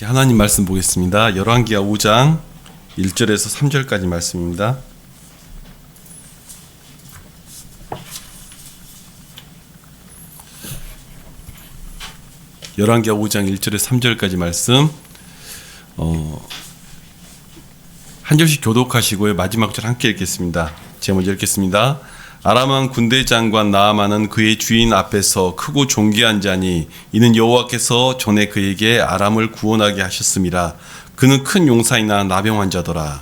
하나님 말씀 보겠습니다. 열왕기하 5장 1절에서 3절까지 말씀입니다. 열왕기하 5장 1절에서 3절까지 말씀 한 절씩 교독하시고요. 마지막 절 함께 읽겠습니다. 제가 먼저 읽겠습니다. 아람 왕 군대 장관 나아만은 그의 주인 앞에서 크고 존귀한 자니 이는 여호와께서 전에 그에게 아람을 구원하게 하셨음이라. 그는 큰 용사이나 나병 자더라.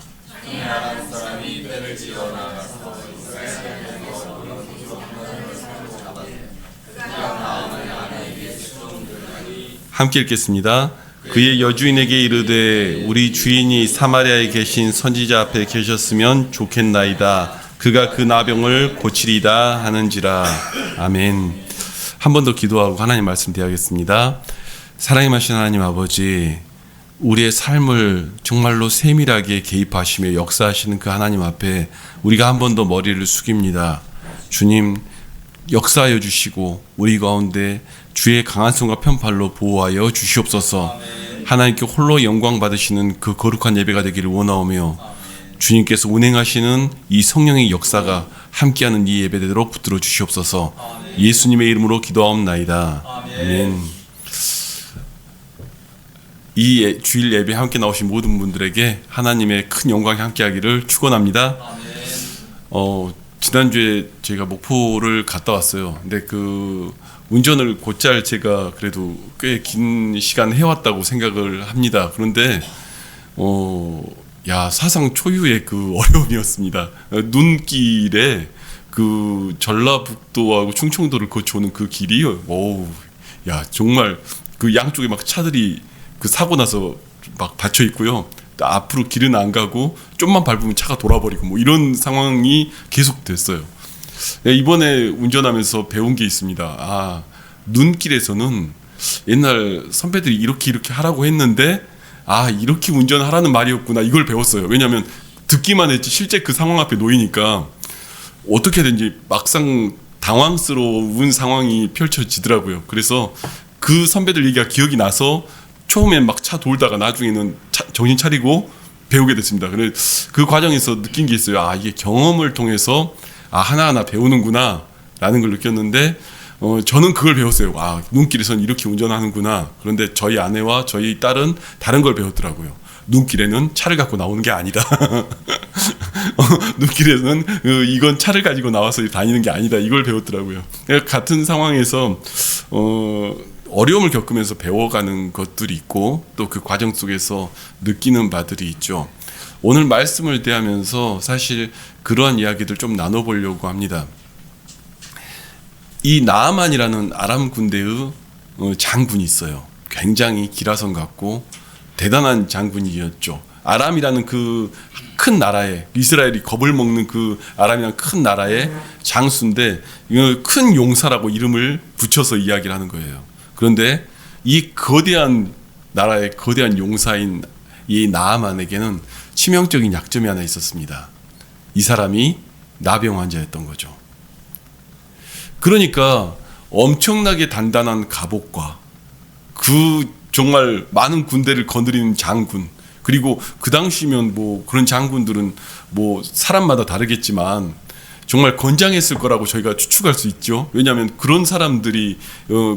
함께 읽겠습니다. 그의 여주인에게 이르되 우리 주인이 사마리아에 계신 선지자 앞에 계셨으면 좋겠나이다. 그가 그 나병을 고치리다 하는지라. 아멘. 한 번 더 기도하고 하나님 말씀 대하겠습니다. 사랑이 마신 하나님 아버지, 우리의 삶을 정말로 세밀하게 개입하시며 역사하시는 그 하나님 앞에 우리가 한 번 더 머리를 숙입니다. 주님, 역사하여 주시고 우리 가운데 주의 강한 손과 편팔로 보호하여 주시옵소서. 하나님께 홀로 영광 받으시는 그 거룩한 예배가 되기를 원하오며 주님께서 운행하시는 이 성령의 역사가 함께하는 이 예배대로 붙들어 주시옵소서. 예수님의 이름으로 기도하옵나이다. 아멘. 이 주일 예배 함께 나오신 모든 분들에게 하나님의 큰 영광이 함께하기를 축원합니다. 지난주에 제가 목포를 갔다 왔어요. 근데 그 운전을 곧잘 제가 그래도 꽤 긴 시간 해왔다고 생각을 합니다. 그런데 사상 초유의 그 어려움이었습니다. 눈길에 그 전라북도하고 충청도를 거쳐오는 그 길이 정말 그 양쪽에 막 차들이 그 사고 나서 막 닫혀 있고요. 앞으로 길은 안 가고 좀만 밟으면 차가 돌아버리고 뭐 이런 상황이 계속됐어요. 이번에 운전하면서 배운 게 있습니다. 눈길에서는 옛날 선배들이 이렇게 하라고 했는데 이렇게 운전하라는 말이었구나, 이걸 배웠어요. 왜냐하면 듣기만 했지 실제 그 상황 앞에 놓이니까 어떻게 되는지 막상 당황스러운 상황이 펼쳐지더라고요. 그래서 그 선배들 얘기가 기억이 나서 처음엔 막 차 돌다가 나중에는 정신 차리고 배우게 됐습니다. 그 과정에서 느낀 게 있어요. 이게 경험을 통해서 하나하나 배우는구나 라는 걸 느꼈는데 저는 그걸 배웠어요. 눈길에서는 이렇게 운전하는구나. 그런데 저희 아내와 저희 딸은 다른 걸 배웠더라고요. 눈길에는 차를 갖고 나오는 게 아니다. 눈길에는 이건 차를 가지고 나와서 다니는 게 아니다. 이걸 배웠더라고요. 같은 상황에서 어려움을 겪으면서 배워가는 것들이 있고 또 그 과정 속에서 느끼는 바들이 있죠. 오늘 말씀을 대하면서 사실 그러한 이야기들 좀 나눠보려고 합니다. 이 나아만이라는 아람 군대의 장군이 있어요. 굉장히 기라성 같고 대단한 장군이었죠. 아람이라는 그 큰 나라에, 이스라엘이 겁을 먹는 그 아람이라는 큰 나라의 장수인데 큰 용사라고 이름을 붙여서 이야기를 하는 거예요. 그런데 이 거대한 나라의 거대한 용사인 이 나아만에게는 치명적인 약점이 하나 있었습니다. 이 사람이 나병 환자였던 거죠. 그러니까 엄청나게 단단한 갑옷과 그 정말 많은 군대를 거느리는 장군, 그리고 그 당시면 뭐 그런 장군들은 뭐 사람마다 다르겠지만 정말 건장했을 거라고 저희가 추측할 수 있죠. 왜냐하면 그런 사람들이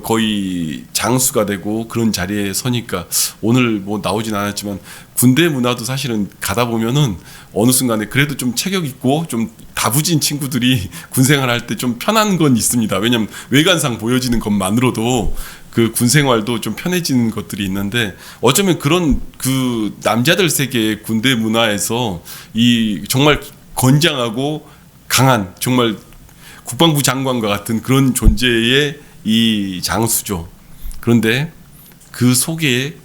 거의 장수가 되고 그런 자리에 서니까. 오늘 뭐 나오진 않았지만 군대 문화도 사실은 가다 보면은 어느 순간에 그래도 좀 체격 있고 좀 다부진 친구들이 군생활 할 때 좀 편한 건 있습니다. 왜냐하면 외관상 보여지는 것만으로도 그 군생활도 좀 편해지는 것들이 있는데, 어쩌면 그런 그 남자들 세계의 군대 문화에서 이 정말 건장하고 강한 정말 국방부 장관과 같은 그런 존재의 이 장수죠. 그런데 그 속에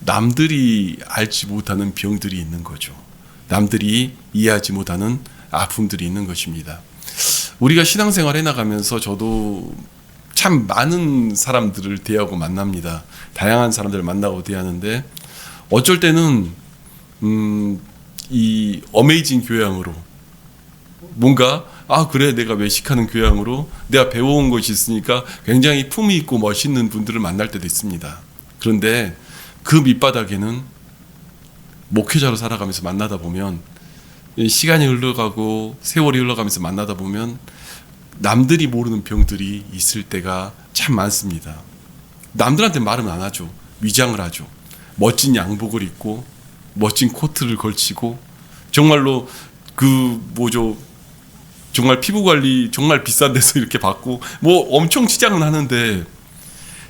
남들이 알지 못하는 병들이 있는 거죠. 남들이 이해하지 못하는 아픔들이 있는 것입니다. 우리가 신앙생활 해나가면서 저도 참 많은 사람들을 대하고 만납니다. 다양한 사람들을 만나고 대하는데 어쩔 때는 이 어메이징 교양으로 뭔가 그래 내가 외식하는 교양으로 내가 배워온 것이 있으니까 굉장히 품위 있고 멋있는 분들을 만날 때도 있습니다. 그런데 그 밑바닥에는 목회자로 살아가면서 만나다 보면, 시간이 흘러가고 세월이 흘러가면서 만나다 보면 남들이 모르는 병들이 있을 때가 참 많습니다. 남들한테 말은 안 하죠. 위장을 하죠. 멋진 양복을 입고 멋진 코트를 걸치고 정말로 정말 피부 관리 정말 비싼 데서 이렇게 받고 엄청 치장은 하는데,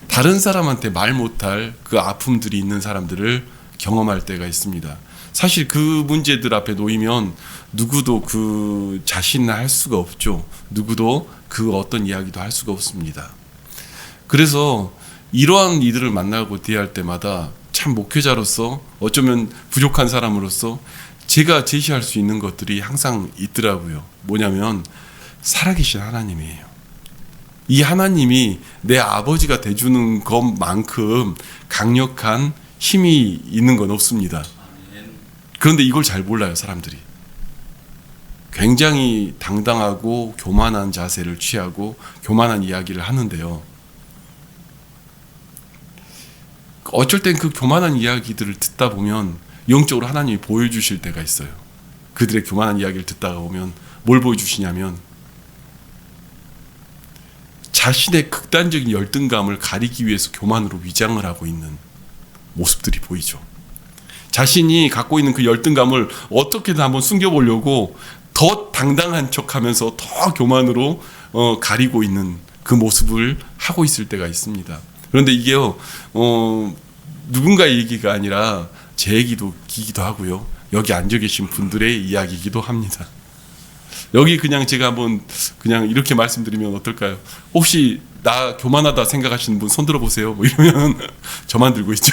다른 사람한테 말 못할 그 아픔들이 있는 사람들을 경험할 때가 있습니다. 사실 그 문제들 앞에 놓이면 누구도 그 자신을 할 수가 없죠. 누구도 그 어떤 이야기도 할 수가 없습니다. 그래서 이러한 이들을 만나고 대할 때마다 참 목회자로서, 어쩌면 부족한 사람으로서 제가 제시할 수 있는 것들이 항상 있더라고요. 뭐냐면 살아계신 하나님이에요. 이 하나님이 내 아버지가 돼주는 것만큼 강력한 힘이 있는 건 없습니다. 그런데 이걸 잘 몰라요, 사람들이. 굉장히 당당하고 교만한 자세를 취하고 교만한 이야기를 하는데요. 어쩔 땐 그 교만한 이야기들을 듣다 보면 영적으로 하나님이 보여주실 때가 있어요. 그들의 교만한 이야기를 듣다가 보면 뭘 보여주시냐면, 자신의 극단적인 열등감을 가리기 위해서 교만으로 위장을 하고 있는 모습들이 보이죠. 자신이 갖고 있는 그 열등감을 어떻게든 한번 숨겨보려고 더 당당한 척하면서 더 교만으로 가리고 있는 그 모습을 하고 있을 때가 있습니다. 그런데 이게요, 누군가의 얘기가 아니라 제 얘기기도 하고요, 여기 앉아 계신 분들의 이야기이기도 합니다. 여기 그냥 제가 한번 그냥 이렇게 말씀드리면 어떨까요? 혹시 나 교만하다 생각하시는 분 손 들어보세요. 이러면 저만 들고 있죠.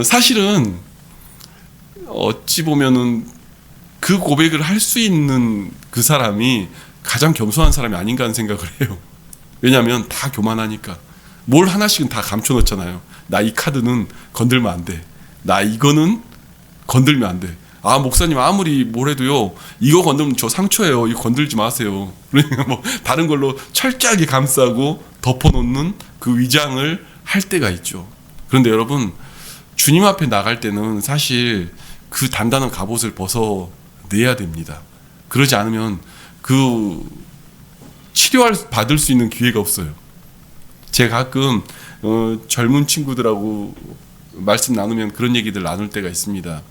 사실은 어찌 보면은 그 고백을 할 수 있는 그 사람이 가장 겸손한 사람이 아닌가 하는 생각을 해요. 왜냐하면 다 교만하니까 뭘 하나씩은 다 감춰놓잖아요. 나 이 카드는 건들면 안 돼. 나 이거는 건들면 안 돼. 아, 목사님 아무리 뭘 해도요, 이거 건들면 저 상처예요. 이거 건들지 마세요. 그러니까 다른 걸로 철저하게 감싸고 덮어놓는 그 위장을 할 때가 있죠. 그런데 여러분, 주님 앞에 나갈 때는 사실 그 단단한 갑옷을 벗어내야 됩니다. 그러지 않으면 그 받을 수 있는 기회가 없어요. 제가 가끔 젊은 친구들하고 말씀 나누면 그런 얘기들 나눌 때가 있습니다.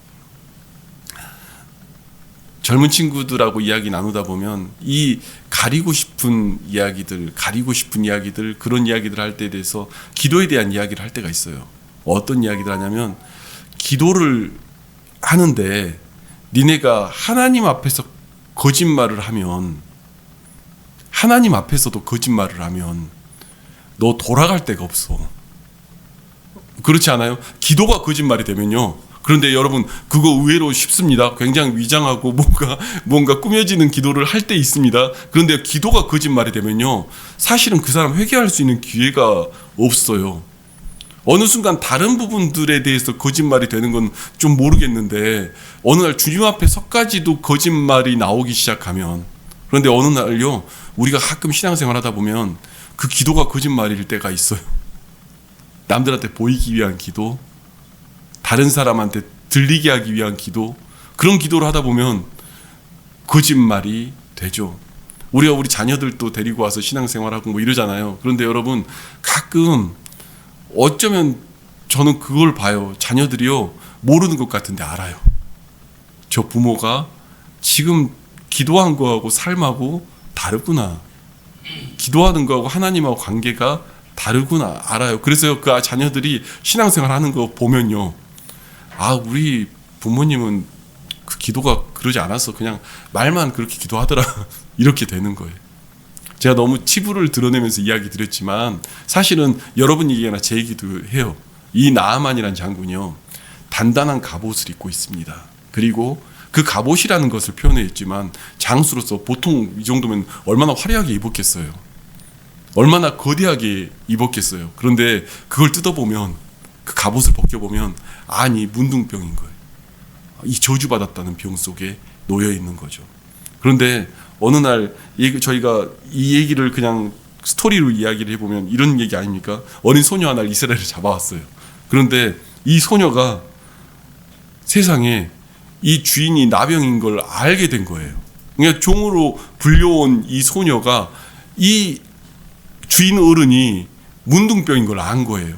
젊은 친구들하고 이야기 나누다 보면 이 가리고 싶은 이야기들, 그런 이야기들 할 때에 대해서 기도에 대한 이야기를 할 때가 있어요. 어떤 이야기를 하냐면, 기도를 하는데 니네가 하나님 앞에서 거짓말을 하면, 하나님 앞에서도 거짓말을 하면 너 돌아갈 데가 없어. 그렇지 않아요? 기도가 거짓말이 되면요. 그런데 여러분, 그거 의외로 쉽습니다. 굉장히 위장하고 뭔가 꾸며지는 기도를 할 때 있습니다. 그런데 기도가 거짓말이 되면요, 사실은 그 사람 회개할 수 있는 기회가 없어요. 어느 순간 다른 부분들에 대해서 거짓말이 되는 건 좀 모르겠는데, 어느 날 주님 앞에 서까지도 거짓말이 나오기 시작하면, 그런데 어느 날요, 우리가 가끔 신앙생활 하다 보면 그 기도가 거짓말일 때가 있어요. 남들한테 보이기 위한 기도, 다른 사람한테 들리게 하기 위한 기도, 그런 기도를 하다 보면 거짓말이 되죠. 우리가 우리 자녀들도 데리고 와서 신앙생활하고 이러잖아요. 그런데 여러분, 가끔 어쩌면 저는 그걸 봐요. 자녀들이요, 모르는 것 같은데 알아요. 저 부모가 지금 기도한 거하고 삶하고 다르구나. 기도하는 거하고 하나님하고 관계가 다르구나 알아요. 그래서 그 자녀들이 신앙생활 하는 거 보면요, 아, 우리 부모님은 그 기도가 그러지 않았어. 그냥 말만 그렇게 기도하더라. 이렇게 되는 거예요. 제가 너무 치부를 드러내면서 이야기 드렸지만, 사실은 여러분 얘기나 제 얘기도 해요. 이 나아만이라는 장군이요, 단단한 갑옷을 입고 있습니다. 그리고 그 갑옷이라는 것을 표현했지만, 장수로서 보통 이 정도면 얼마나 화려하게 입었겠어요. 얼마나 거대하게 입었겠어요. 그런데 그걸 뜯어보면, 그 갑옷을 벗겨보면, 아니, 문둥병인 거예요. 이 저주받았다는 병 속에 놓여 있는 거죠. 그런데 어느 날 저희가 이 얘기를 그냥 스토리로 이야기를 해보면 이런 얘기 아닙니까? 어린 소녀 하나를 이스라엘에 잡아왔어요. 그런데 이 소녀가 세상에 이 주인이 나병인 걸 알게 된 거예요. 그러니까 종으로 불려온 이 소녀가 이 주인 어른이 문둥병인 걸 안 거예요.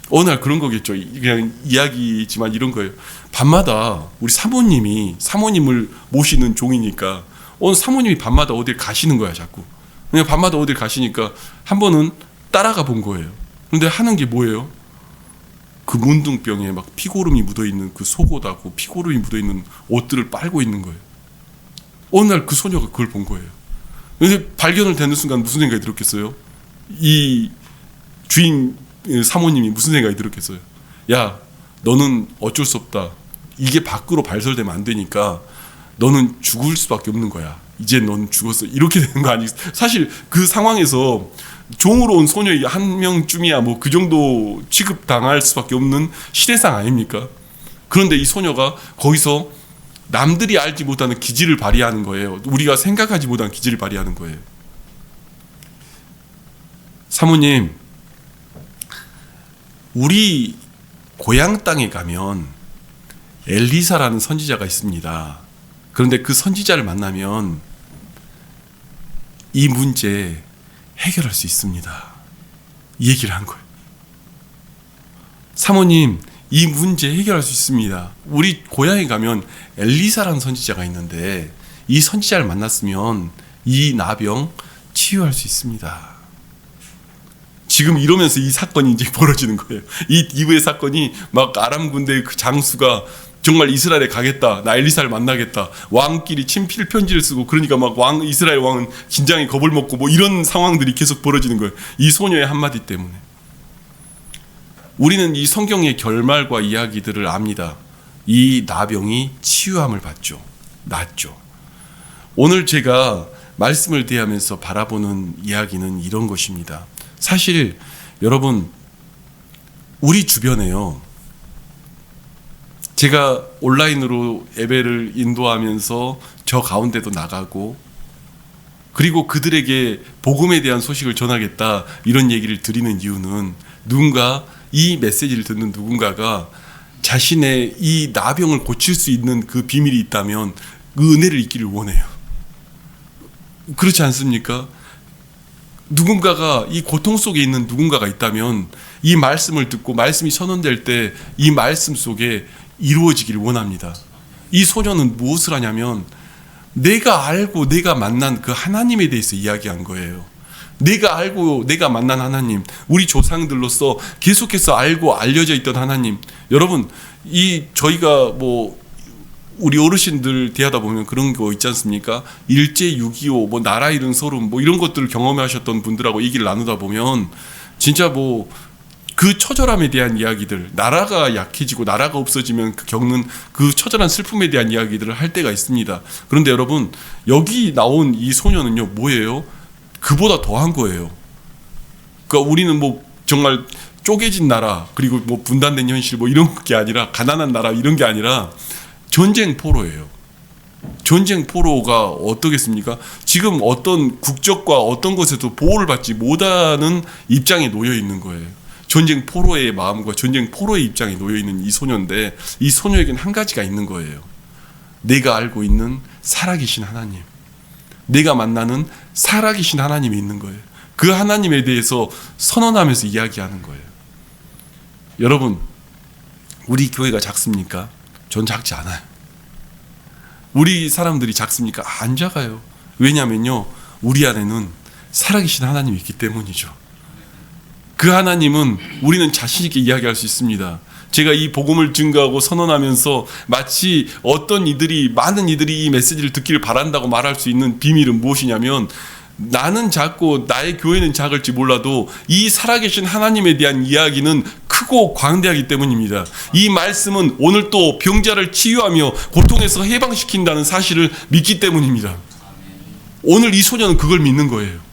어느 날 그런 거겠죠. 그냥 이야기지만 이런 거예요. 밤마다 우리 사모님을 모시는 종이니까 어느 사모님이 밤마다 어딜 가시는 거야 자꾸. 그냥 밤마다 어딜 가시니까 한 번은 따라가 본 거예요. 그런데 하는 게 뭐예요? 그 문둥병에 막 피고름이 묻어있는 그 속옷하고 피고름이 묻어있는 옷들을 빨고 있는 거예요. 어느 날 그 소녀가 그걸 본 거예요. 근데 발견을 되는 순간 무슨 생각이 들었겠어요? 이 주인 사모님이 무슨 생각이 들었겠어요? 야, 너는 어쩔 수 없다. 이게 밖으로 발설되면 안 되니까 너는 죽을 수밖에 없는 거야. 이제 넌 죽었어. 이렇게 되는 거 아니겠어? 사실 그 상황에서 종으로 온 소녀 한 명쯤이야 뭐 그 정도 취급당할 수밖에 없는 시대상 아닙니까? 그런데 이 소녀가 거기서 남들이 알지 못하는 기질을 발휘하는 거예요. 우리가 생각하지 못한 기질을 발휘하는 거예요. 사모님, 우리 고향 땅에 가면 엘리사라는 선지자가 있습니다. 그런데 그 선지자를 만나면 이 문제 해결할 수 있습니다. 이 얘기를 한 거예요. 사모님, 이 문제 해결할 수 있습니다. 우리 고향에 가면 엘리사라는 선지자가 있는데 이 선지자를 만났으면 이 나병 치유할 수 있습니다. 지금 이러면서 이 사건이 이제 벌어지는 거예요. 이 이후의 사건이 막 아람 군대의 그 장수가 정말 이스라엘에 가겠다. 나 엘리사를 만나겠다. 왕끼리 친필 편지를 쓰고 그러니까 막 이스라엘 왕은 긴장에 겁을 먹고 뭐 이런 상황들이 계속 벌어지는 거예요. 이 소녀의 한마디 때문에. 우리는 이 성경의 결말과 이야기들을 압니다. 이 나병이 치유함을 받죠. 낫죠. 오늘 제가 말씀을 대하면서 바라보는 이야기는 이런 것입니다. 사실 여러분 우리 주변에요. 제가 온라인으로 예배를 인도하면서 저 가운데도 나가고 그리고 그들에게 복음에 대한 소식을 전하겠다 이런 얘기를 드리는 이유는 누군가 이 메시지를 듣는 누군가가 자신의 이 나병을 고칠 수 있는 그 비밀이 있다면 그 은혜를 잊기를 원해요. 그렇지 않습니까? 누군가가 이 고통 속에 있는 누군가가 있다면 이 말씀을 듣고 말씀이 선언될 때 이 말씀 속에 이루어지기를 원합니다. 이 소녀는 무엇을 하냐면 내가 알고 내가 만난 그 하나님에 대해서 이야기한 거예요. 내가 알고 내가 만난 하나님, 우리 조상들로서 계속해서 알고 알려져 있던 하나님. 여러분, 저희가 뭐 우리 어르신들 대하다 보면 그런 거 있지 않습니까? 일제 6.25, 뭐 나라 잃은 소름, 뭐 이런 것들을 경험하셨던 분들하고 얘기를 나누다 보면 진짜 뭐 그 처절함에 대한 이야기들, 나라가 약해지고 나라가 없어지면 겪는 그 처절한 슬픔에 대한 이야기들을 할 때가 있습니다. 그런데 여러분, 여기 나온 이 소녀는요, 뭐예요? 그보다 더한 거예요. 그러니까 우리는 뭐 정말 쪼개진 나라, 그리고 뭐 분단된 현실, 뭐 이런 게 아니라, 가난한 나라 이런 게 아니라 전쟁 포로예요. 전쟁 포로가 어떻겠습니까? 지금 어떤 국적과 어떤 것에도 보호를 받지 못하는 입장에 놓여 있는 거예요. 전쟁 포로의 마음과 전쟁 포로의 입장에 놓여 있는 이 소녀인데, 이 소녀에겐 한 가지가 있는 거예요. 내가 알고 있는 살아계신 하나님, 내가 만나는 살아계신 하나님이 있는 거예요. 그 하나님에 대해서 선언하면서 이야기하는 거예요. 여러분, 우리 교회가 작습니까? 전 작지 않아요. 우리 사람들이 작습니까? 안 작아요. 왜냐면요, 우리 안에는 살아계신 하나님이 있기 때문이죠. 그 하나님은 우리는 자신 있게 이야기할 수 있습니다. 제가 이 복음을 증거하고 선언하면서 마치 많은 이들이 이 메시지를 듣기를 바란다고 말할 수 있는 비밀은 무엇이냐면, 나는 작고 나의 교회는 작을지 몰라도 이 살아계신 하나님에 대한 이야기는 크고 광대하기 때문입니다. 이 말씀은 오늘 또 병자를 치유하며 고통에서 해방시킨다는 사실을 믿기 때문입니다. 오늘 이 소녀는 그걸 믿는 거예요.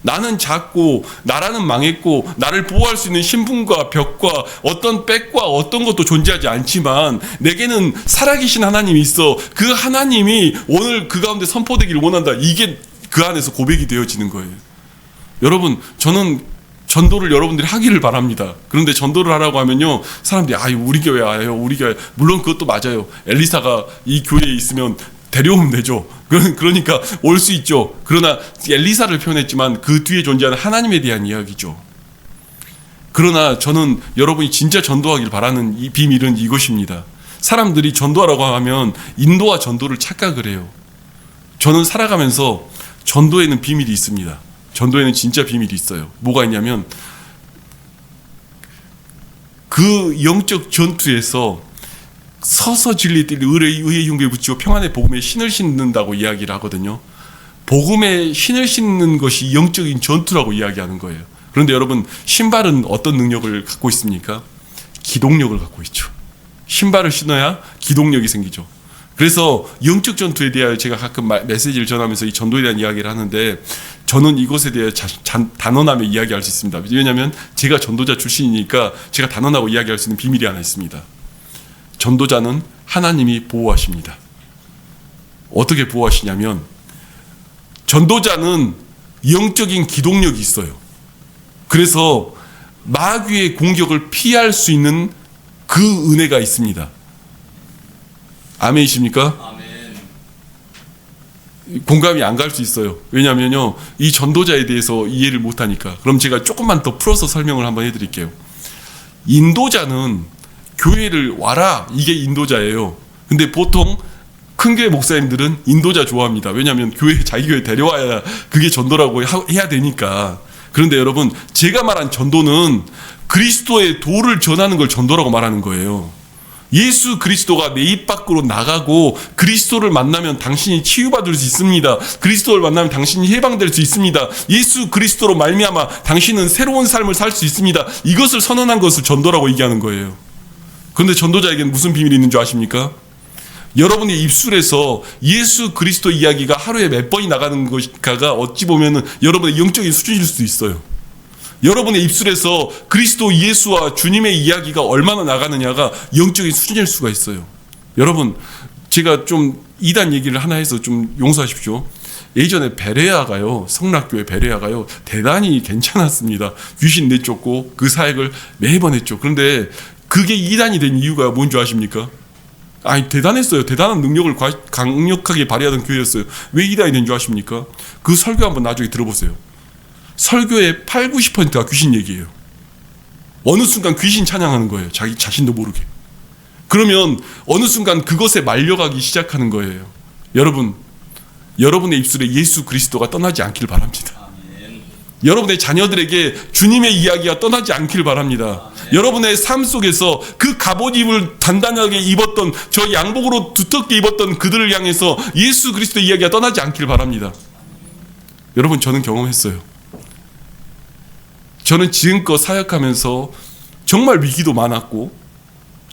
나는 작고 나라는 망했고 나를 보호할 수 있는 신분과 벽과 어떤 백과 어떤 것도 존재하지 않지만 내게는 살아계신 하나님이 있어. 그 하나님이 오늘 그 가운데 선포되기를 원한다. 이게 그 안에서 고백이 되어지는 거예요. 여러분, 저는 전도를 여러분들이 하기를 바랍니다. 그런데 전도를 하라고 하면요, 사람들이 아유 우리 교회 와요, 우리 교회. 물론 그것도 맞아요. 엘리사가 이 교회에 있으면 데려오면 되죠. 그러니까 올 수 있죠. 그러나 엘리사를 표현했지만 그 뒤에 존재하는 하나님에 대한 이야기죠. 그러나 저는 여러분이 진짜 전도하길 바라는 이 비밀은 이것입니다. 사람들이 전도하라고 하면 인도와 전도를 착각을 해요. 저는 살아가면서 전도에는 비밀이 있습니다. 전도에는 진짜 비밀이 있어요. 뭐가 있냐면 그 영적 전투에서 서서 진리에 뛸 의의 흉배에 붙이고 평안의 복음에 신을 신는다고 이야기를 하거든요. 복음에 신을 신는 것이 영적인 전투라고 이야기하는 거예요. 그런데 여러분, 신발은 어떤 능력을 갖고 있습니까? 기동력을 갖고 있죠. 신발을 신어야 기동력이 생기죠. 그래서 영적 전투에 대하여 제가 가끔 메시지를 전하면서 이 전도에 대한 이야기를 하는데, 저는 이것에 대해 단언하며 이야기할 수 있습니다. 왜냐하면 제가 전도자 출신이니까 제가 단언하고 이야기할 수 있는 비밀이 하나 있습니다. 전도자는 하나님이 보호하십니다. 어떻게 보호하시냐면, 전도자는 영적인 기동력이 있어요. 그래서 마귀의 공격을 피할 수 있는 그 은혜가 있습니다. 아멘이십니까? 아멘. 공감이 안 갈 수 있어요. 왜냐하면요, 이 전도자에 대해서 이해를 못하니까. 그럼 제가 조금만 더 풀어서 설명을 한번 해드릴게요. 인도자는 교회를 와라, 이게 인도자예요. 근데 보통 큰 교회 목사님들은 인도자 좋아합니다. 왜냐하면 자기 교회 데려와야 그게 전도라고 해야 되니까. 그런데 여러분, 제가 말한 전도는 그리스도의 도를 전하는 걸 전도라고 말하는 거예요. 예수 그리스도가 내 입 밖으로 나가고 그리스도를 만나면 당신이 치유받을 수 있습니다. 그리스도를 만나면 당신이 해방될 수 있습니다. 예수 그리스도로 말미암아 당신은 새로운 삶을 살 수 있습니다. 이것을 선언한 것을 전도라고 얘기하는 거예요. 그런데 전도자에게는 무슨 비밀이 있는 줄 아십니까? 여러분의 입술에서 예수 그리스도 이야기가 하루에 몇 번이 나가는 것인가가 어찌 보면 여러분의 영적인 수준일 수도 있어요. 여러분의 입술에서 그리스도 예수와 주님의 이야기가 얼마나 나가느냐가 영적인 수준일 수가 있어요. 여러분, 제가 좀 이단 얘기를 하나 해서 좀 용서하십시오. 예전에 베레아가요, 성락교회 베레아가요, 대단히 괜찮았습니다. 귀신 내쫓고 그 사역을 매번 했죠. 그런데 그게 이단이 된 이유가 뭔지 아십니까? 아니, 대단했어요. 대단한 능력을 강력하게 발휘하던 교회였어요. 왜 이단이 된 줄 아십니까? 그 설교 한번 나중에 들어보세요. 설교의 8, 90%가 귀신 얘기예요. 어느 순간 귀신 찬양하는 거예요. 자기 자신도 모르게. 그러면 어느 순간 그것에 말려가기 시작하는 거예요. 여러분, 여러분의 입술에 예수 그리스도가 떠나지 않길 바랍니다. 아멘. 여러분의 자녀들에게 주님의 이야기가 떠나지 않길 바랍니다. 아멘. 여러분의 삶 속에서 그 갑옷입을 단단하게 입었던, 저 양복으로 두텁게 입었던 그들을 향해서 예수 그리스도 이야기가 떠나지 않길 바랍니다. 여러분, 저는 경험했어요. 저는 지금껏 사역하면서 정말 위기도 많았고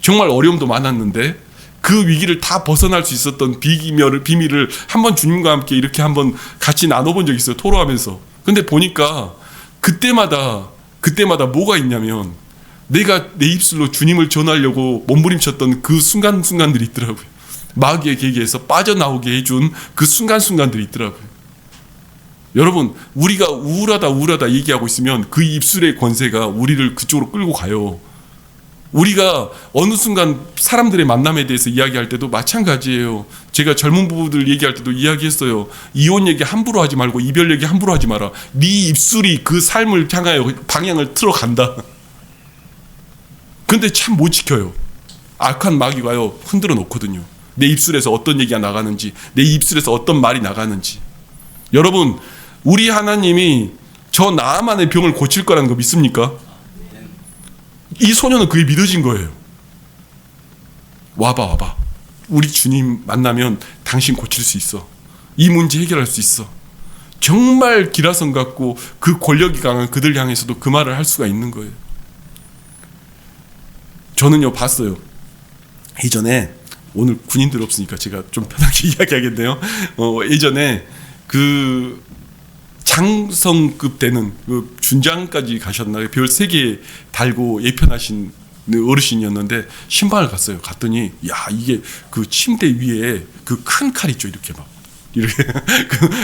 정말 어려움도 많았는데 그 위기를 다 벗어날 수 있었던 비밀을 한번 주님과 함께 이렇게 한번 같이 나눠본 적이 있어요. 토로하면서. 근데 보니까 그때마다 뭐가 있냐면, 내가 내 입술로 주님을 전하려고 몸부림쳤던 그 순간순간들이 있더라고요. 마귀의 계계에서 빠져나오게 해준 그 순간순간들이 있더라고요. 여러분, 우리가 우울하다 얘기하고 있으면 그 입술의 권세가 우리를 그쪽으로 끌고 가요. 우리가 어느 순간 사람들의 만남에 대해서 이야기할 때도 마찬가지예요. 제가 젊은 부부들 얘기할 때도 이야기했어요. 이혼 얘기 함부로 하지 말고 이별 얘기 함부로 하지 마라. 네 입술이 그 삶을 향하여 방향을 틀어간다. 근데 참 못 지켜요. 악한 마귀가요, 흔들어 놓거든요. 내 입술에서 어떤 얘기가 나가는지, 내 입술에서 어떤 말이 나가는지. 여러분, 우리 하나님이 저 나아만의 병을 고칠 거라는 거 믿습니까? 이 소녀는 그게 믿어진 거예요. 와봐. 우리 주님 만나면 당신 고칠 수 있어. 이 문제 해결할 수 있어. 정말 기라성 같고 그 권력이 강한 그들 향해서도 그 말을 할 수가 있는 거예요. 저는요, 봤어요. 예전에, 오늘 군인들 없으니까 제가 좀 편하게 이야기하겠네요. 예전에 그 장성급 되는 그 준장까지 가셨나요? 별 3개 달고 예편하신 어르신이었는데 신방을 갔어요. 갔더니, 야, 이게 그 침대 위에 그 큰 칼 있죠. 이렇게 막 이렇게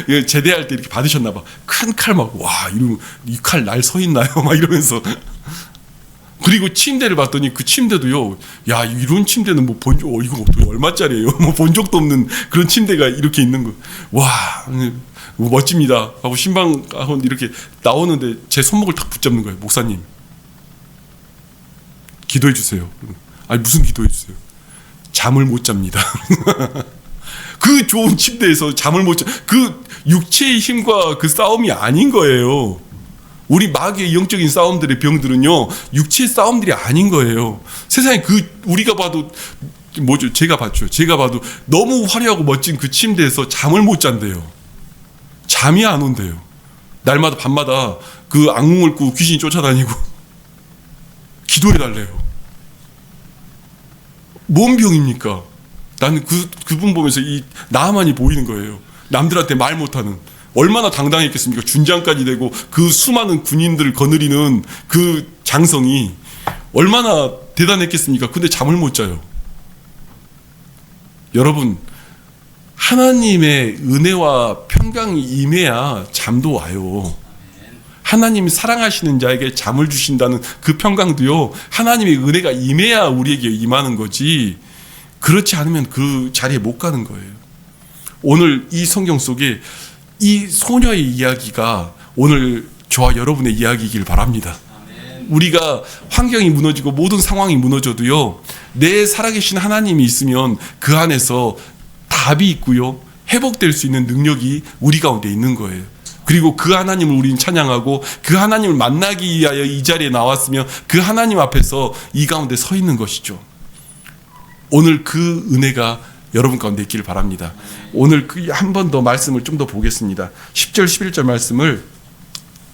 그 제대할 때 이렇게 받으셨나 봐. 큰 칼 막 와 이러면 이 칼 날 서 있나요? 막 이러면서. 그리고 침대를 봤더니 그 침대도요. 야 이런 침대는 뭐 본 이거 얼마짜리예요? 뭐 본 적도 없는 그런 침대가 이렇게 있는 거. 와 멋집니다. 하고 신방하고 이렇게 나오는데 제 손목을 탁 붙잡는 거예요. 목사님 기도해 주세요. 아니 무슨 기도해 주세요? 잠을 못 잡니다. 그 좋은 침대에서 잠을 못 자. 그 육체의 힘과 그 싸움이 아닌 거예요. 우리 마귀의 영적인 싸움들의 병들은요 육체의 싸움들이 아닌 거예요. 세상에 그 우리가 봐도 뭐죠? 제가 봤죠. 제가 봐도 너무 화려하고 멋진 그 침대에서 잠을 못 잔대요. 잠이 안 온대요. 날마다 밤마다 그 악몽을 꾸고 귀신이 쫓아다니고 기도해 달래요. 뭔 병입니까? 나는 그분 보면서 이 나만이 보이는 거예요. 남들한테 말 못하는. 얼마나 당당했겠습니까? 준장까지 되고 그 수많은 군인들을 거느리는 그 장성이 얼마나 대단했겠습니까? 근데 잠을 못 자요. 여러분, 하나님의 은혜와 평강이 임해야 잠도 와요. 하나님이 사랑하시는 자에게 잠을 주신다는 그 평강도요, 하나님의 은혜가 임해야 우리에게 임하는 거지, 그렇지 않으면 그 자리에 못 가는 거예요. 오늘 이 성경 속에 이 소녀의 이야기가 오늘 저와 여러분의 이야기이길 바랍니다. 우리가 환경이 무너지고 모든 상황이 무너져도요, 내 살아계신 하나님이 있으면 그 안에서 답이 있고요, 회복될 수 있는 능력이 우리 가운데 있는 거예요. 그리고 그 하나님을 우리는 찬양하고 그 하나님을 만나기 위하여 이 자리에 나왔으며 그 하나님 앞에서 이 가운데 서 있는 것이죠. 오늘 그 은혜가 여러분 가운데 있기를 바랍니다. 오늘 한 번 더 말씀을 좀 더 보겠습니다. 10절 11절 말씀을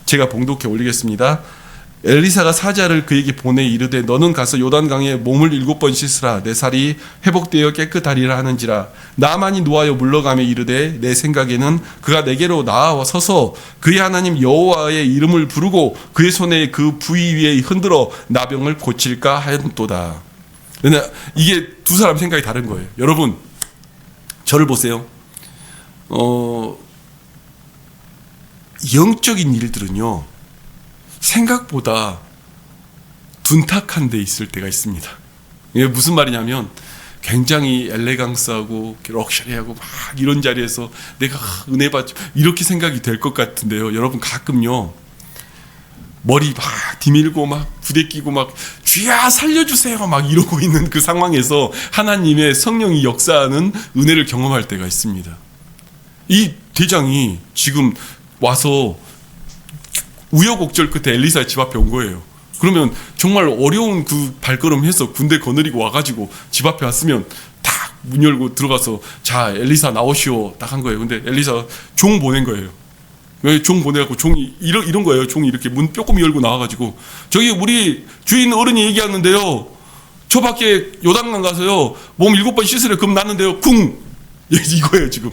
제가 봉독해 올리겠습니다. 엘리사가 사자를 그에게 보내 이르되 너는 가서 요단강에 몸을 7번 씻으라. 내 살이 회복되어 깨끗하리라 하는지라. 나만이 노하여 물러가며 이르되 내 생각에는 그가 내게로 나와 서서 그의 하나님 여호와의 이름을 부르고 그의 손에 그 부위 위에 흔들어 나병을 고칠까 하였도다. 근데 이게 두 사람 생각이 다른 거예요. 여러분 저를 보세요. 영적인 일들은요 생각보다 둔탁한 데 있을 때가 있습니다. 이게 무슨 말이냐면 굉장히 엘레강스하고 럭셔리하고 막 이런 자리에서 내가 은혜 받지 이렇게 생각이 될 것 같은데요. 여러분 가끔요 머리 막 디밀고 막 부대 끼고 막 주야 살려주세요 막 이러고 있는 그 상황에서 하나님의 성령이 역사하는 은혜를 경험할 때가 있습니다. 이 대장이 지금 와서 우여곡절 끝에 엘리사의 집 앞에 온 거예요. 그러면 정말 어려운 그 발걸음해서 군대 거느리고 와가지고 집 앞에 왔으면 딱 문 열고 들어가서 자 엘리사 나오시오 딱 한 거예요. 근데 엘리사 종 보낸 거예요. 종 보내갖고 종이 이런 거예요. 종이 이렇게 문 조금 열고 나와가지고 저기 우리 주인 어른이 얘기하는데요. 저 밖에 요단강 가서요 몸 7번 씻으래. 그럼 났는데요. 쿵 이거예요 지금.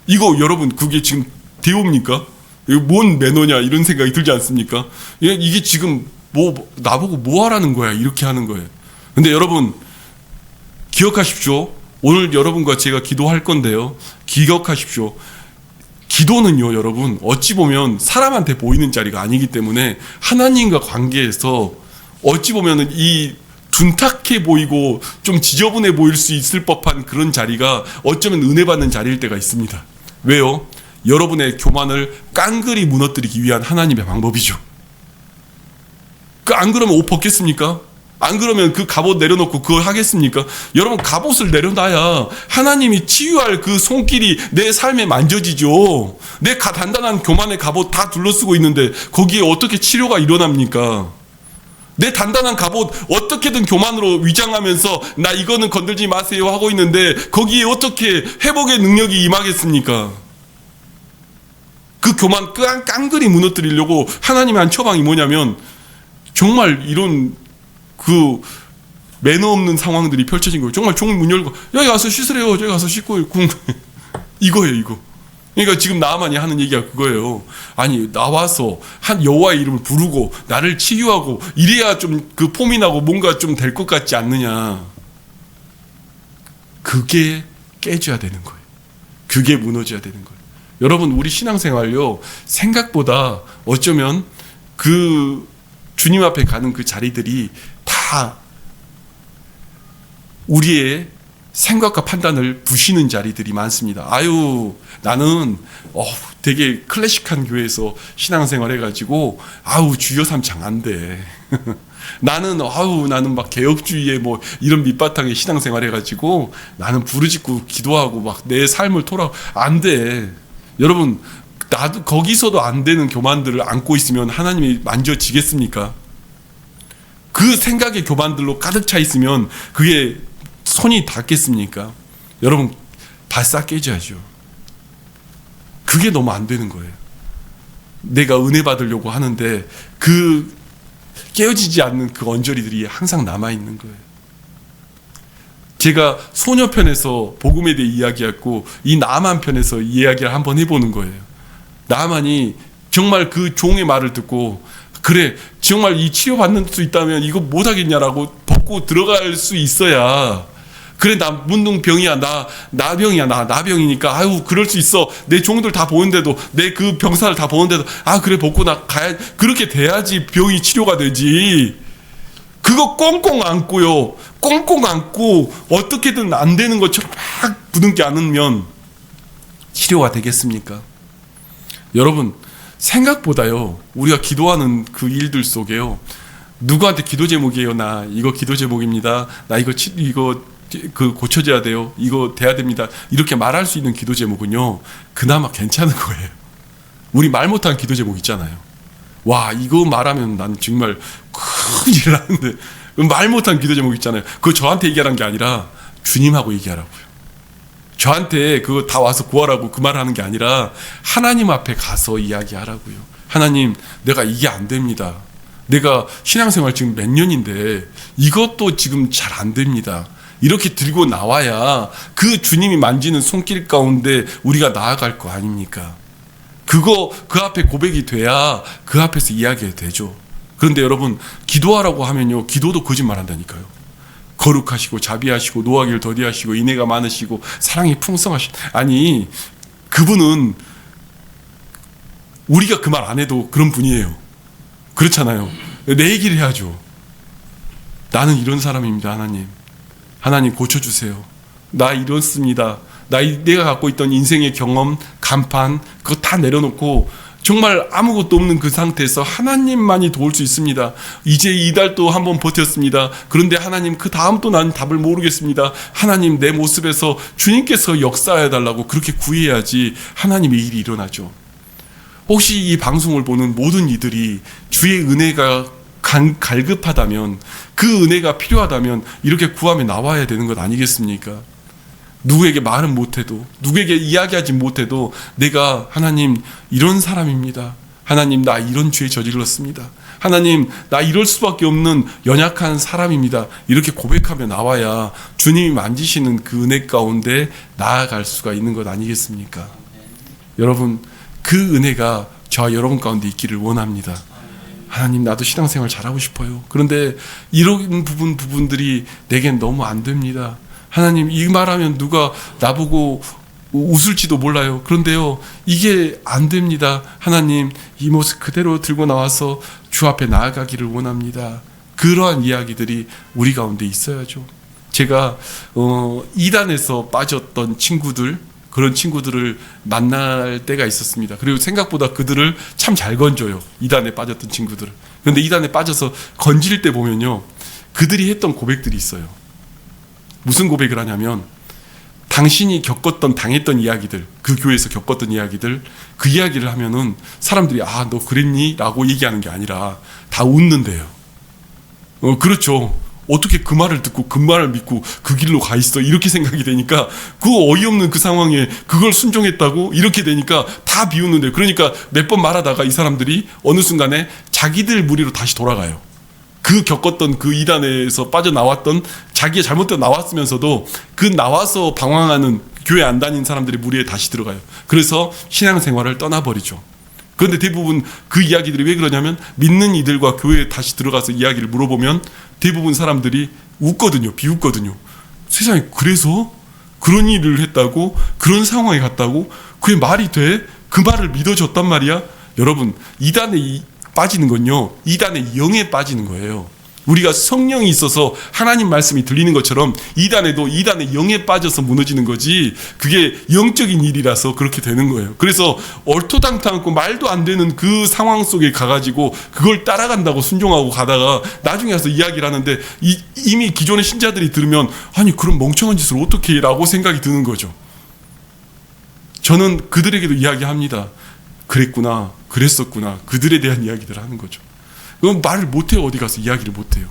이거 여러분 그게 지금 대우입니까? 이거 뭔 매너냐 이런 생각이 들지 않습니까? 이게 지금 뭐 나보고 뭐 하라는 거야 이렇게 하는 거예요. 근데 여러분 기억하십시오. 오늘 여러분과 제가 기도할 건데요. 기억하십시오. 기도는요 여러분 어찌 보면 사람한테 보이는 자리가 아니기 때문에 하나님과 관계에서 어찌 보면 이 둔탁해 보이고 좀 지저분해 보일 수 있을 법한 그런 자리가 어쩌면 은혜 받는 자리일 때가 있습니다. 왜요? 여러분의 교만을 깡그리 무너뜨리기 위한 하나님의 방법이죠. 안 그러면 옷 벗겠습니까? 안 그러면 그 갑옷 내려놓고 그걸 하겠습니까? 여러분 갑옷을 내려놔야 하나님이 치유할 그 손길이 내 삶에 만져지죠. 내 단단한 교만의 갑옷 다 둘러쓰고 있는데 거기에 어떻게 치료가 일어납니까? 내 단단한 갑옷 어떻게든 교만으로 위장하면서 나 이거는 건들지 마세요 하고 있는데 거기에 어떻게 회복의 능력이 임하겠습니까? 그 교만 깡그리 무너뜨리려고 하나님의 한 처방이 뭐냐면 정말 이런 그 매너 없는 상황들이 펼쳐진 거예요. 정말 종 문 열고 여기 가서 씻으래요. 저기 가서 씻고 이거예요 이거. 그러니까 지금 나만이 하는 얘기가 그거예요. 아니 나와서 한 여호와의 이름을 부르고 나를 치유하고 이래야 좀 그 폼이 나고 뭔가 좀 될 것 같지 않느냐. 그게 깨져야 되는 거예요. 그게 무너져야 되는 거예요. 여러분, 우리 신앙생활요, 생각보다 어쩌면 그 주님 앞에 가는 그 자리들이 다 우리의 생각과 판단을 부시는 자리들이 많습니다. 아유, 나는 되게 클래식한 교회에서 신앙생활 해가지고 주여 삼 장 안 돼. 나는 막 개혁주의의 뭐 이런 밑바탕에 신앙생활 해가지고 나는 부르짖고 기도하고 막 내 삶을 토라고 안 돼. 여러분, 나도 거기서도 안 되는 교만들을 안고 있으면 하나님이 만져지겠습니까? 그 생각의 교만들로 가득 차 있으면 그게 손이 닿겠습니까? 여러분, 바싹 깨져야죠. 그게 너무 안 되는 거예요. 내가 은혜 받으려고 하는데 그 깨어지지 않는 그 언저리들이 항상 남아있는 거예요. 제가 소녀편에서 복음에 대해 이야기했고 이 나만 편에서 이야기를 한번 해보는 거예요. 나만이 정말 그 종의 말을 듣고 그래, 정말 이 치료받는 수 있다면 이거 못하겠냐라고 벗고 들어갈 수 있어야, 그래, 나 문둥병이야, 나 병이야, 나 병이니까 그럴 수 있어, 내 종들 다 보는데도, 내 그 병사를 다 보는데도 그래, 벗고 나 가야, 그렇게 돼야지 병이 치료가 되지. 그거 꽁꽁 안고요, 꽁꽁 안고 어떻게든 안 되는 것처럼 막 부둥켜 안으면 치료가 되겠습니까? 여러분, 생각보다요, 우리가 기도하는 그 일들 속에요, 누구한테 기도 제목이에요, 나 이거 기도 제목입니다, 나 이거 고쳐져야 돼요, 이거 돼야 됩니다, 이렇게 말할 수 있는 기도 제목은요, 그나마 괜찮은 거예요. 우리 말 못한 기도 제목 있잖아요. 와, 이거 말하면 난 정말 큰일 나는데, 말 못한 기도 제목 있잖아요. 그거 저한테 얘기하는 게 아니라 주님하고 얘기하라고요. 저한테 그거 다 와서 구하라고 그 말하는 게 아니라 하나님 앞에 가서 이야기하라고요. 하나님, 내가 이게 안 됩니다. 내가 신앙생활 지금 몇 년인데 이것도 지금 잘 안 됩니다. 이렇게 들고 나와야 그 주님이 만지는 손길 가운데 우리가 나아갈 거 아닙니까? 그거 그 앞에 고백이 돼야 그 앞에서 이야기해도 되죠. 그런데 여러분, 기도하라고 하면요, 기도도 거짓말한다니까요. 거룩하시고 자비하시고 노하기를 더디하시고 인애가 많으시고 사랑이 풍성하신, 아니, 그분은 우리가 그 말 안 해도 그런 분이에요. 그렇잖아요. 내 얘기를 해야죠. 나는 이런 사람입니다. 하나님 고쳐주세요. 나 이렇습니다. 내가 갖고 있던 인생의 경험, 간판, 그거 다 내려놓고 정말 아무것도 없는 그 상태에서 하나님만이 도울 수 있습니다. 이제 이달도 한번 버텼습니다. 그런데 하나님, 그 다음 또 난 답을 모르겠습니다. 하나님, 내 모습에서 주님께서 역사해달라고 그렇게 구해야지 하나님의 일이 일어나죠. 혹시 이 방송을 보는 모든 이들이 주의 은혜가 갈급하다면, 그 은혜가 필요하다면 이렇게 구하며 나와야 되는 것 아니겠습니까? 누구에게 말은 못해도, 누구에게 이야기하지 못해도 내가 하나님 이런 사람입니다. 하나님, 나 이런 죄 저질렀습니다. 하나님, 나 이럴 수밖에 없는 연약한 사람입니다. 이렇게 고백하며 나와야 주님이 만지시는 그 은혜 가운데 나아갈 수가 있는 것 아니겠습니까? 여러분, 그 은혜가 저와 여러분 가운데 있기를 원합니다. 하나님, 나도 신앙생활 잘하고 싶어요. 그런데 이런 부분들이 내겐 너무 안 됩니다. 하나님, 이 말하면 누가 나보고 웃을지도 몰라요. 그런데요, 이게 안 됩니다. 하나님, 이 모습 그대로 들고 나와서 주 앞에 나아가기를 원합니다. 그러한 이야기들이 우리 가운데 있어야죠. 제가 이단에서 빠졌던 친구들, 그런 친구들을 만날 때가 있었습니다. 그리고 생각보다 그들을 참 잘 건져요. 이단에 빠졌던 친구들을. 그런데 이단에 빠져서 건질 때 보면요, 그들이 했던 고백들이 있어요. 무슨 고백을 하냐면, 당신이 당했던 이야기들, 그 교회에서 겪었던 이야기들, 그 이야기를 하면은 사람들이 너 그랬니? 라고 얘기하는 게 아니라 다 웃는데요. 그렇죠. 어떻게 그 말을 듣고 그 말을 믿고 그 길로 가 있어? 이렇게 생각이 되니까, 그 어이없는 그 상황에 그걸 순종했다고 이렇게 되니까 다 비웃는데요. 그러니까 몇 번 말하다가 이 사람들이 어느 순간에 자기들 무리로 다시 돌아가요. 그 겪었던 그 이단에서 빠져나왔던, 자기의 잘못대로 나왔으면서도 그 나와서 방황하는 교회 안 다닌 사람들이 무리에 다시 들어가요. 그래서 신앙생활을 떠나버리죠. 그런데 대부분 그 이야기들이 왜 그러냐면, 믿는 이들과 교회에 다시 들어가서 이야기를 물어보면 대부분 사람들이 웃거든요. 비웃거든요. 세상에, 그래서 그런 일을 했다고? 그런 상황에 갔다고? 그게 말이 돼? 그 말을 믿어줬단 말이야? 여러분, 이단에 빠지는 건요, 이단의 영에 빠지는 거예요. 우리가 성령이 있어서 하나님 말씀이 들리는 것처럼 이단에도 이단의 영에 빠져서 무너지는 거지, 그게 영적인 일이라서 그렇게 되는 거예요. 그래서 얼토당토않고 말도 안 되는 그 상황 속에 가가지고 그걸 따라간다고 순종하고 가다가 나중에 와서 이야기를 하는데 이미 기존의 신자들이 들으면 아니 그런 멍청한 짓을 어떻게 해? 라고 생각이 드는 거죠. 저는 그들에게도 이야기합니다. 그랬구나, 그랬었구나, 그들에 대한 이야기들을 하는 거죠. 그럼 말을 못해요. 어디 가서 이야기를 못해요.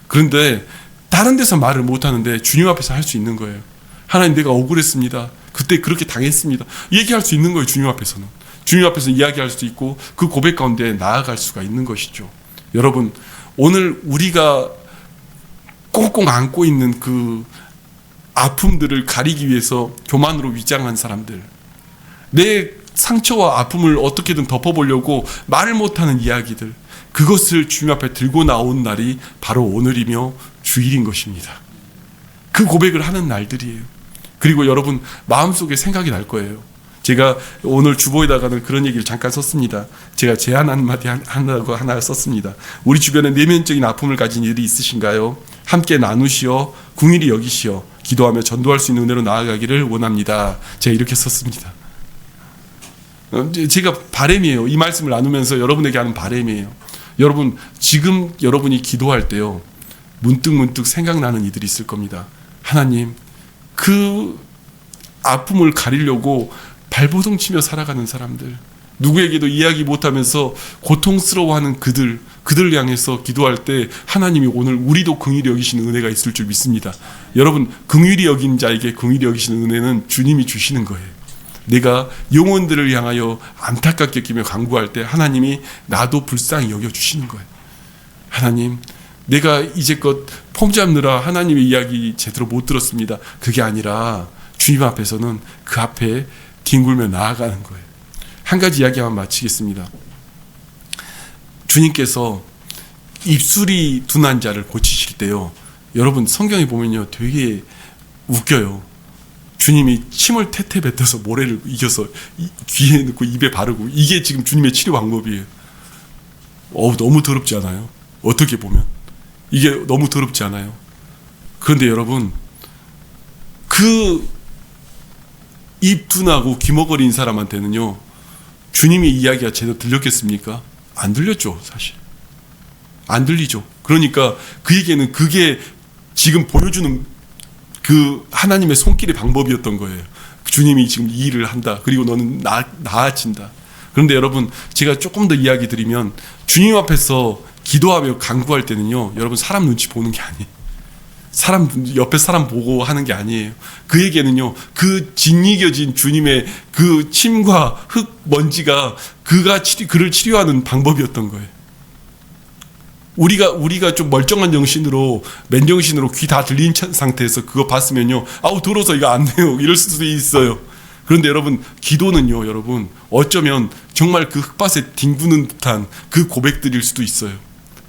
그런데 다른 데서 말을 못하는데 주님 앞에서 할 수 있는 거예요. 하나님, 내가 억울했습니다. 그때 그렇게 당했습니다. 얘기할 수 있는 거예요. 주님 앞에서는. 주님 앞에서 이야기할 수 있고 그 고백 가운데 나아갈 수가 있는 것이죠. 여러분, 오늘 우리가 꽁꽁 안고 있는 그 아픔들을 가리기 위해서 교만으로 위장한 사람들, 내 상처와 아픔을 어떻게든 덮어보려고 말을 못하는 이야기들, 그것을 주님 앞에 들고 나온 날이 바로 오늘이며 주일인 것입니다. 그 고백을 하는 날들이에요. 그리고 여러분 마음속에 생각이 날 거예요. 제가 오늘 주보에다가는 그런 얘기를 잠깐 썼습니다. 제가 제안 한마디 하나고 하나 썼습니다. 우리 주변에 내면적인 아픔을 가진 일이 있으신가요? 함께 나누시어 궁일이 여기시어 기도하며 전도할 수 있는 은혜로 나아가기를 원합니다. 제가 이렇게 썼습니다. 제가 바람이에요. 이 말씀을 나누면서 여러분에게 하는 바람이에요. 여러분, 지금 여러분이 기도할 때요, 문득문득 생각나는 이들이 있을 겁니다. 하나님, 그 아픔을 가리려고 발버둥 치며 살아가는 사람들, 누구에게도 이야기 못하면서 고통스러워하는 그들 향해서 기도할 때 하나님이 오늘 우리도 긍휼히 여기시는 은혜가 있을 줄 믿습니다. 여러분, 긍휼히 여긴 자에게 긍휼히 여기시는 은혜는 주님이 주시는 거예요. 내가 영혼들을 향하여 안타깝게 끼며 간구할 때 하나님이 나도 불쌍히 여겨주시는 거예요. 하나님, 내가 이제껏 폼 잡느라 하나님의 이야기 제대로 못 들었습니다. 그게 아니라 주님 앞에서는 그 앞에 뒹굴며 나아가는 거예요. 한 가지 이야기만 마치겠습니다. 주님께서 입술이 둔한 자를 고치실 때요, 여러분 성경에 보면요 되게 웃겨요. 주님이 침을 태태 뱉어서 모래를 이겨서 귀에 넣고 입에 바르고, 이게 지금 주님의 치료 방법이에요. 너무 더럽지 않아요? 어떻게 보면 이게 너무 더럽지 않아요? 그런데 여러분, 그 입 둔하고 귀머거리인 사람한테는요, 주님의 이야기가 제대로 들렸겠습니까? 안 들렸죠. 사실 안 들리죠. 그러니까 그에게는 그게 지금 보여주는 그 하나님의 손길의 방법이었던 거예요. 주님이 지금 이 일을 한다. 그리고 너는 나아진다. 그런데 여러분, 제가 조금 더 이야기 드리면, 주님 앞에서 기도하며 간구할 때는요, 여러분 사람 눈치 보는 게 아니에요. 옆에 사람 보고 하는 게 아니에요. 그에게는요, 그 짓이겨진 주님의 그 침과 흙, 먼지가 그를 치료하는 방법이었던 거예요. 우리가 좀 멀쩡한 정신으로, 맨정신으로 귀 다 들린 상태에서 그거 봤으면요, 아우 더러워서 이거 안 돼요, 이럴 수도 있어요. 그런데 여러분, 기도는요, 여러분 어쩌면 정말 그 흙밭에 뒹구는 듯한 그 고백들일 수도 있어요.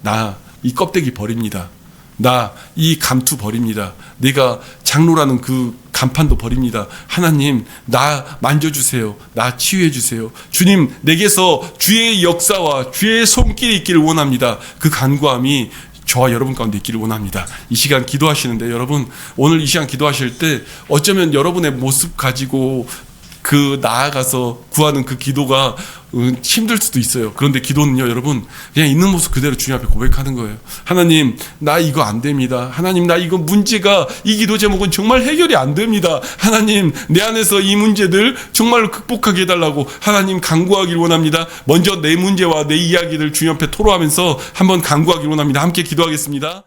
나 이 껍데기 버립니다. 나 이 감투 버립니다. 내가 장로라는 그 간판도 버립니다. 하나님, 나 만져주세요. 나 치유해주세요. 주님, 내게서 주의 역사와 주의 손길이 있기를 원합니다. 그 간구함이 저와 여러분 가운데 있기를 원합니다. 이 시간 기도하시는데, 여러분 오늘 이 시간 기도하실 때 어쩌면 여러분의 모습 가지고 그 나아가서 구하는 그 기도가 힘들 수도 있어요. 그런데 기도는요, 여러분 그냥 있는 모습 그대로 주님 앞에 고백하는 거예요. 하나님, 나 이거 안 됩니다. 하나님, 나 이거 문제가, 이 기도 제목은 정말 해결이 안 됩니다. 하나님, 내 안에서 이 문제들 정말 극복하게 해달라고 하나님 간구하기를 원합니다. 먼저 내 문제와 내 이야기를 주님 앞에 토로하면서 한번 간구하기를 원합니다. 함께 기도하겠습니다.